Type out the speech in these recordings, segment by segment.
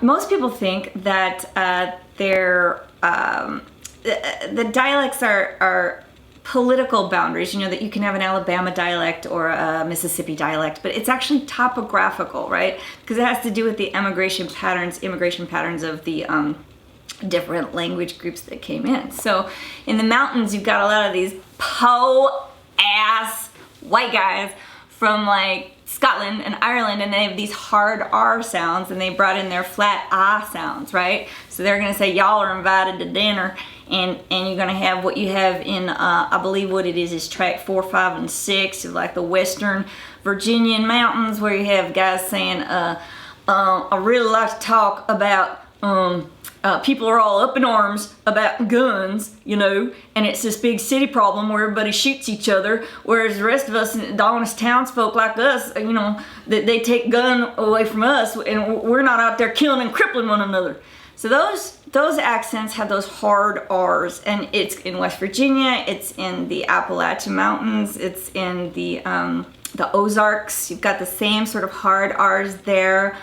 most people think that the dialects are political boundaries, you know, that you can have an Alabama dialect or a Mississippi dialect, but it's actually topographical, right? Because it has to do with the immigration patterns of the different language groups that came in. So in the mountains, you've got a lot of these po-ass white guys from like Scotland and Ireland, and they have these hard R sounds, and they brought in their flat ah sounds, right? So they're gonna say, y'all are invited to dinner, and you're gonna have what you have in, I believe what it is track 4, 5, and 6, like the Western Virginian mountains, where you have guys saying, I really like to talk about, people are all up in arms about guns, you know, and it's this big city problem where everybody shoots each other, whereas the rest of us, the honest townsfolk like us, you know, they take gun away from us, and we're not out there killing and crippling one another. So those accents have those hard R's, and it's in West Virginia, it's in the Appalachian Mountains, it's in the Ozarks. You've got the same sort of hard R's there.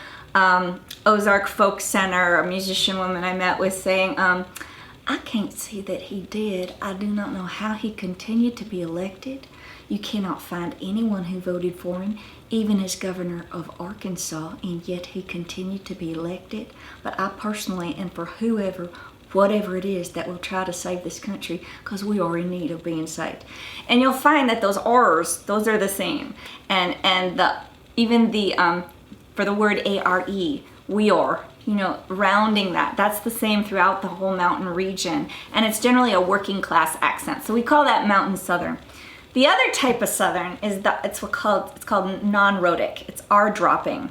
Ozark Folk Center, a musician woman I met was saying, I can't see that he did. I do not know how he continued to be elected. You cannot find anyone who voted for him, even as governor of Arkansas, and yet he continued to be elected. But I personally, and for whoever, whatever it is that will try to save this country, because we are in need of being saved. And you'll find that those R's, those are the same. And even for the word A-R-E, we are, you know, rounding that's the same throughout the whole mountain region. And it's generally a working class accent. So we call that mountain Southern. The other type of Southern is it's called non-rhotic. It's R dropping.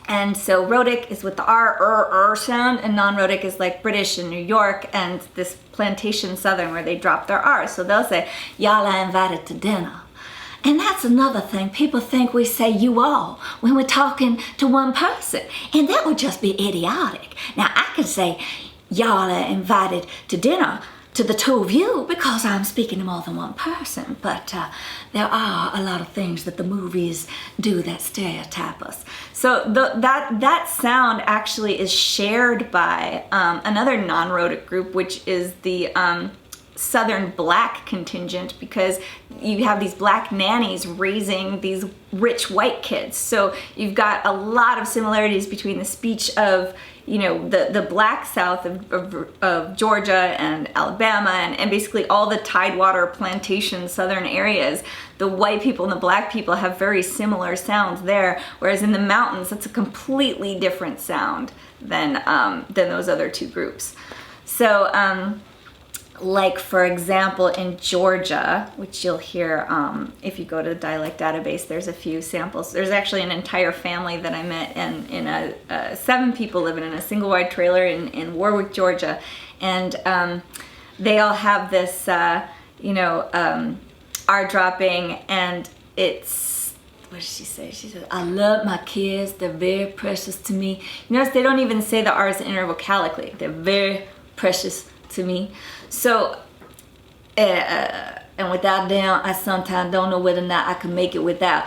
And so rhotic is with the R sound, and non-rhotic is like British in New York and this Plantation Southern where they drop their R. So they'll say, y'all are invited to dinner. And that's another thing. People think we say you all when we're talking to one person, and that would just be idiotic. Now I can say y'all are invited to dinner to the two of you because I'm speaking to more than one person, but there are a lot of things that the movies do that stereotype us. So that sound actually is shared by another non-rhotic group, which is the Southern black contingent, because you have these black nannies raising these rich white kids. So you've got a lot of similarities between the speech of, you know, the black South of Georgia and Alabama and basically all the Tidewater Plantation Southern areas. The white people and the black people have very similar sounds there, whereas in the mountains that's a completely different sound than those other two groups. So like for example in Georgia, which you'll hear if you go to the dialect database, there's a few samples. There's actually an entire family that I met in 7 people living in a single wide trailer in Warwick, Georgia, and they all have this R dropping, and it's, what did she say? She said, I love my kids, they're very precious to me. You notice they don't even say the R's intervocalically. They're very precious to me. So, and without them, I sometimes don't know whether or not I can make it without.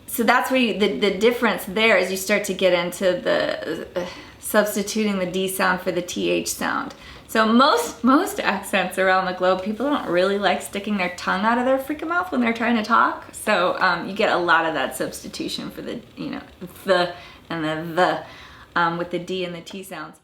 So that's where the difference there is you start to get into the substituting the D sound for the TH sound. So most accents around the globe, people don't really like sticking their tongue out of their freaking mouth when they're trying to talk. So you get a lot of that substitution for the, you know, the and the with the D and the T sounds.